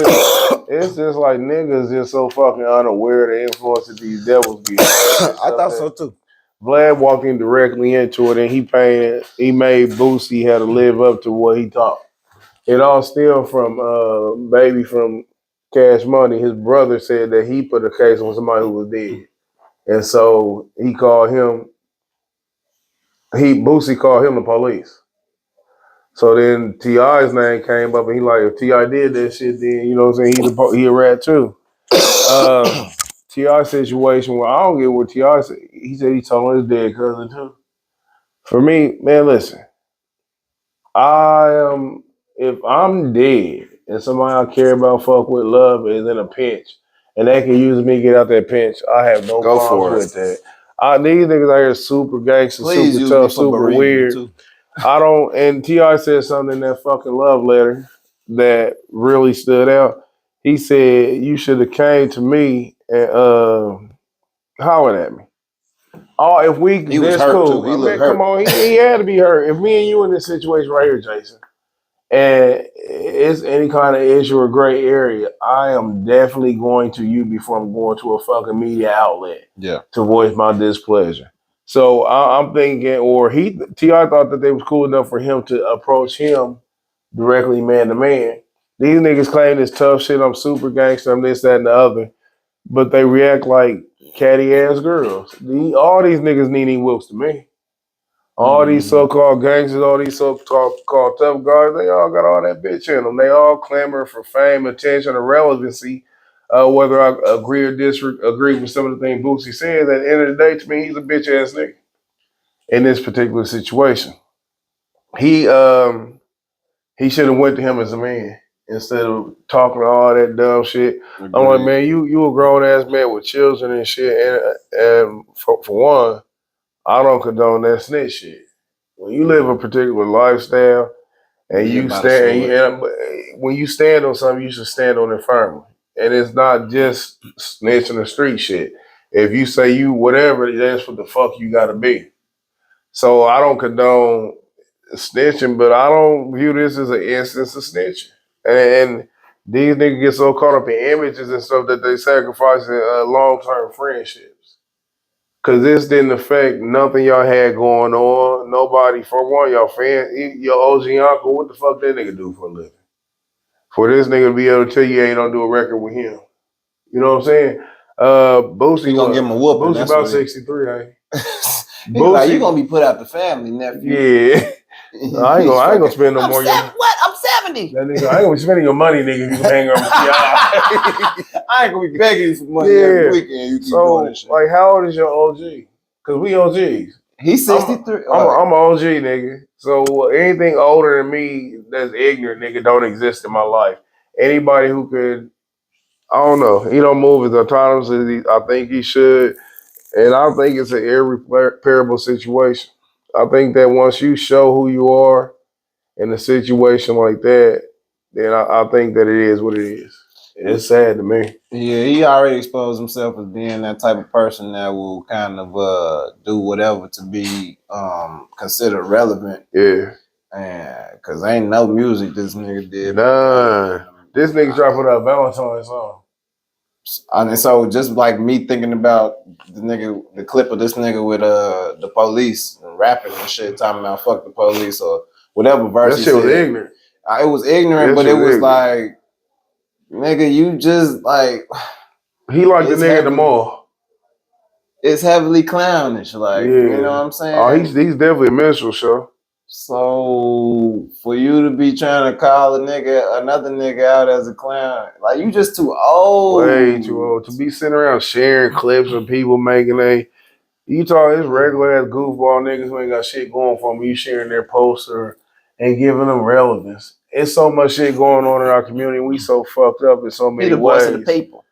it's just like niggas just so fucking unaware of the influence that these devils be. I thought so too. Vlad walked him directly into it, and he made Boosie had to live up to what he taught. It all stemmed from Baby from Cash Money. His brother said that he put a case on somebody who was dead. And so he called him, Boosie called him the police. So then T.I.'s name came up and he like, if T.I. did that shit, then, you know what I'm saying, he a rat too. T.I. situation where I don't get what T.I. said. He said he told his dead cousin too. For me, man, listen, if I'm dead and somebody I care about, fuck with, love is in a pinch, and they can use me to get out that pinch, I have no problems with that. These niggas out here super gangster, super tough, super weird. Too. I don't, and T.I. said something in that fucking love letter that really stood out. He said, you should have came to me and hollered at me. Oh, if we, he was hurt cool. Too. He looked hurt. Come on, he had to be hurt. If me and you in this situation right here, Jason, and it's any kind of issue or gray area, I am definitely going to you before I'm going to a fucking media outlet to voice my displeasure. So I'm thinking, or T.I. thought that they was cool enough for him to approach him directly man to man. These niggas claim this tough shit, I'm super gangster, I'm this, that, and the other, but they react like catty ass girls. All these niggas need whoops to me. All these so-called gangsters, all these so-called tough guys, they all got all that bitch in them. They all clamor for fame, attention, and relevancy. Whether I agree or disagree with some of the things Boosie said, at the end of the day, to me, he's a bitch ass nigga in this particular situation. He should have went to him as a man instead of talking all that dumb shit. Agreed. I'm like, man, you a grown ass man with children and shit, and for one, I don't condone that snitch shit. When you live a particular lifestyle and you stand, when you stand on something, you should stand on it firmly. And it's not just snitching the street shit. If you say you whatever, that's what the fuck you gotta be. So I don't condone snitching, but I don't view this as an instance of snitching. And these niggas get so caught up in images and stuff that they sacrifice long-term friendships. Cause this didn't affect nothing y'all had going on. Nobody, for one, y'all fans, your OG uncle, what the fuck that nigga do for a living? For this nigga to be able to tell you ain't gonna do a record with him. You know what I'm saying? Boosie, you gonna give him a whooping. Boosie about 63, ain't he? Like, you gonna be put out the family, nephew. Yeah. I ain't gonna spend no more. What? I'm 70. That nigga, I ain't gonna be spending your money, nigga, if you hang around with I ain't gonna be begging you for money every weekend. You keep doing this shit. Like, how old is your OG? Because we OGs. He's 63. I'm an OG, nigga. So anything older than me that's ignorant, nigga, don't exist in my life. Anybody who could, I don't know, he don't move as autonomous as I think he should. And I think it's an irreparable situation. I think that once you show who you are in a situation like that, then I think that it is what it is. It's sad to me. Yeah, he already exposed himself as being that type of person that will kind of do whatever to be considered relevant. Yeah. And because ain't no music this nigga did. None. This nigga dropping a Valentine's song. And so just like me thinking about the clip of this nigga with the police and rapping and shit, talking about fuck the police or whatever verse. That shit was ignorant. It was ignorant, but it was like, nigga, you just like. He like the nigga at the mall. It's heavily clownish, like, you know what I'm saying? Oh, he's definitely a minstrel show. So for you to be trying to call another nigga out as a clown, like, you just too old. Way too old to be sitting around sharing clips of people making you talk this regular ass goofball niggas who ain't got shit going for them. You sharing their poster and giving them relevance. It's so much shit going on in our community. We so fucked up in so many ways. The voice of the people.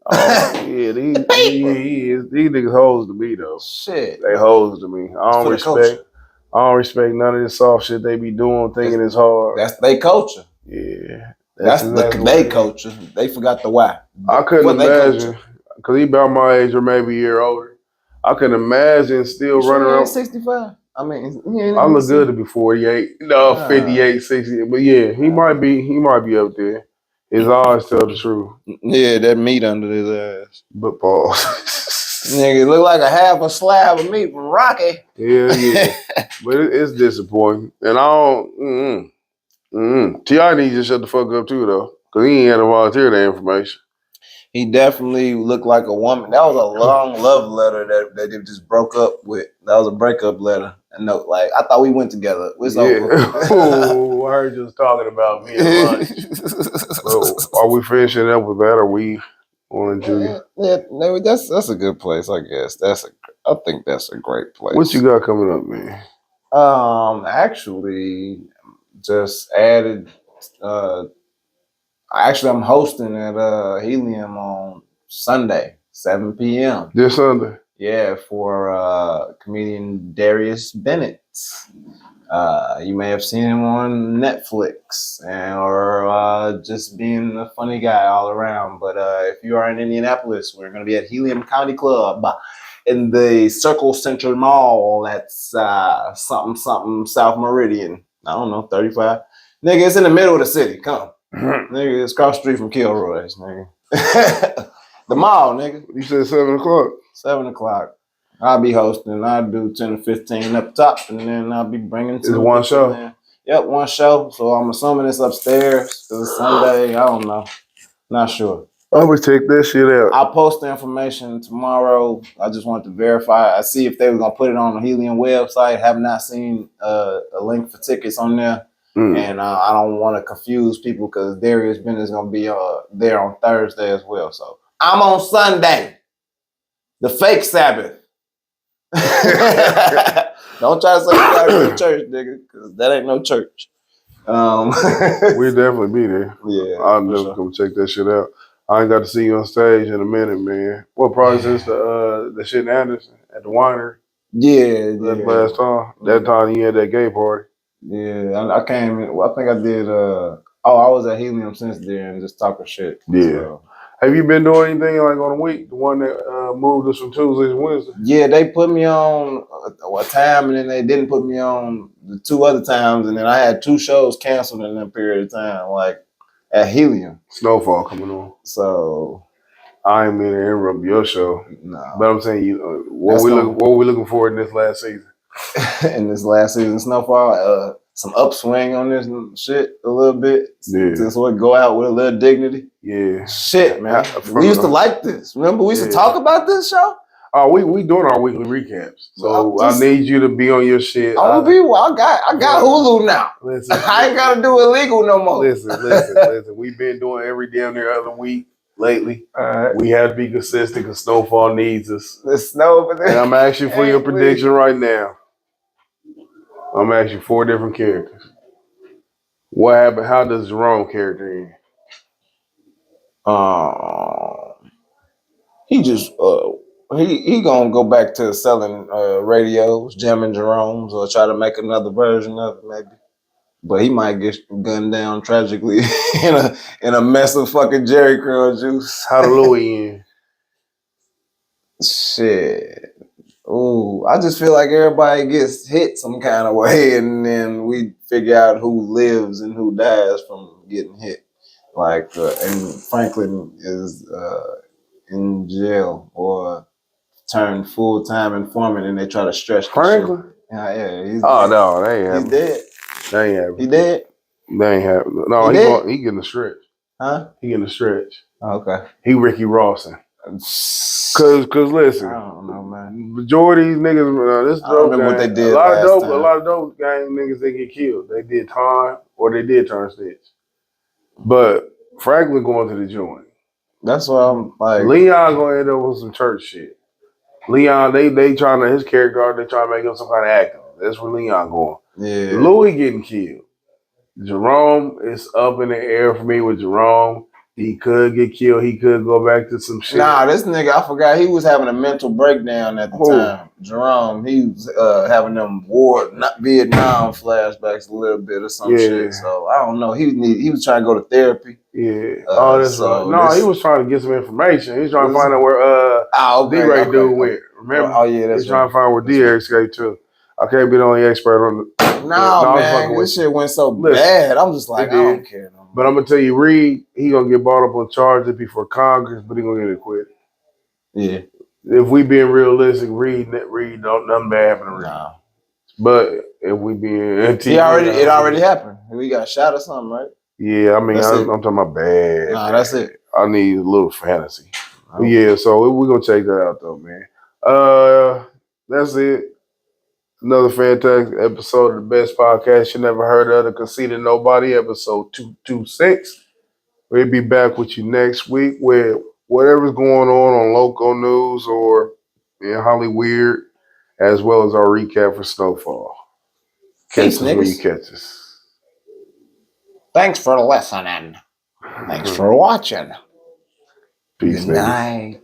Oh yeah, these niggas hoes to me though. Shit, they hoes to me. I don't respect none of this soft shit they be doing, thinking it's hard. That's their culture. Yeah, That's exactly the what they it is. culture. They forgot the why. I couldn't What they imagine, culture. because he about my age or maybe a year older. I couldn't imagine still You sure running he ain't around. 65? I mean, he ain't I even look good to be 48, no, 58, 60. But yeah, he might be up there. His eyes tell the truth. Yeah, that meat under his ass. But pause. Nigga, look like a half a slab of meat from Rocky. Yeah. But it's disappointing. And I don't, T.I. needs to shut the fuck up too, though. Because he ain't had to volunteer that information. He definitely looked like a woman. That was a long love letter that they just broke up with. That was a breakup letter. And no, like, I thought we went together. It's over. Oh, I heard you was talking about me at lunch. Well, are we finishing up with that, or we on to no, that's a good place, I guess. I think that's a great place. what you got coming up, man? Actually, just added. Actually, I'm hosting at Helium on Sunday, 7 p.m. This Sunday. Yeah, for comedian Darius Bennett. You may have seen him on Netflix or just being a funny guy all around. But if you are in Indianapolis, we're going to be at Helium Comedy Club in the Circle Central Mall. That's something South Meridian. I don't know, 35. Nigga, it's in the middle of the city. Come. Nigga, it's across the street from Kilroy's, nigga. The mall, nigga. You said 7 o'clock. 7 o'clock. I'll be hosting. I'll do 10 to 15 up top, and then I'll be bringing It's one show. Yep, one show. So I'm assuming it's upstairs because it's Sunday. I don't know. Not sure. I would take that shit out. I'll post the information tomorrow. I just wanted to verify. I see if they were gonna put it on the Helium website. Have not seen a link for tickets on there. And I don't want to confuse people because Darius Bennett is going to be there on Thursday as well. So I'm on Sunday, the fake Sabbath. Don't try to say you got to go to church, nigga, because that ain't no church. We'll definitely be there. Yeah, I'll never come check that shit out. I ain't got to see you on stage in a minute, man. What project is the shit in Anderson at the winery? Yeah. Last time. That time you had that gay party. Yeah, I came in. Well, I think I did. I was at Helium since then, just talking shit. Yeah. So. Have you been doing anything like on the week? The one that moved us from Tuesdays to Wednesday? Yeah, they put me on a time, and then they didn't put me on the 2 other times, and then I had 2 shows canceled in that period of time, like at Helium. Snowfall coming on. So I ain't mean to interrupt your show, no. But I'm saying you, what we looking for in this last season? In this last season, Snowfall, some upswing on this shit a little bit. Yeah. So it go out with a little dignity. Yeah. Shit, man. We used to like this. Remember, we used to talk about this show? Oh, we doing our weekly recaps. So I need you to be on your shit. I got Hulu now. Listen, I ain't gotta do illegal no more. Listen. We've been doing every damn near other week lately. All right. We have to be consistent because Snowfall needs us. The snow over there. And I'm asking for your prediction right now. I'm asking 4 different characters. What happened? How does Jerome character end? He just he gonna go back to selling radios, jamming Jerome's, or try to make another version of it, maybe. But he might get gunned down tragically in a mess of fucking Jerry curl juice. How do Louis end? Shit. Ooh, I just feel like everybody gets hit some kind of way, and then we figure out who lives and who dies from getting hit. Like, and Franklin is in jail or turned full-time informant, and they try to stretch Franklin? Yeah. No, they ain't happening. He's dead. They ain't happening. He dead? They ain't happening. No, he getting a stretch. Huh? He getting a stretch. Okay. He Ricky Rawson. Cause listen, I don't know, man. Majority of these niggas, this dope gang, what they did a lot of dope gang niggas, they get killed. They did time or they did turn stitch. But Franklin going to the joint. That's what I'm like. Leon gonna end up with some church shit. Leon, they trying to his character, they trying to make him some kind of actor. That's where Leon going. Yeah. Louis getting killed. Jerome is up in the air for me with Jerome. He could get killed. He could go back to some shit. Nah, this nigga, I forgot he was having a mental breakdown at the time. Jerome, he was having them Vietnam flashbacks a little bit or some shit. So I don't know. He was trying to go to therapy. Yeah. That's right. No, he was trying to get some information. He was trying to find out where D-Ray dude went. Remember? Oh yeah, that's He's trying to find where D-Ray escaped to. I can't be the only expert on the. No, man, this shit went so bad. I'm just like, I don't care no more. But I'm gonna tell you, Reed, he gonna get brought up on charges before Congress, but he gonna get acquitted. Yeah. If we being realistic, Reed, don't nothing bad happen to Reed. Nah. But if we being it already happened. We got shot or something, right? Yeah, I mean, I'm talking about bad. Nah, that's it. I need a little fantasy. Okay. Yeah, so we're gonna check that out though, man. That's it. Another fantastic episode of the best podcast you never heard of, the Conceited Knowbody, episode 226. We'll be back with you next week with whatever's going on local news or in Hollywood, as well as our recap for Snowfall. Catch us when you catch us. Thanks for listening. Thanks for watching. Peace, Good night.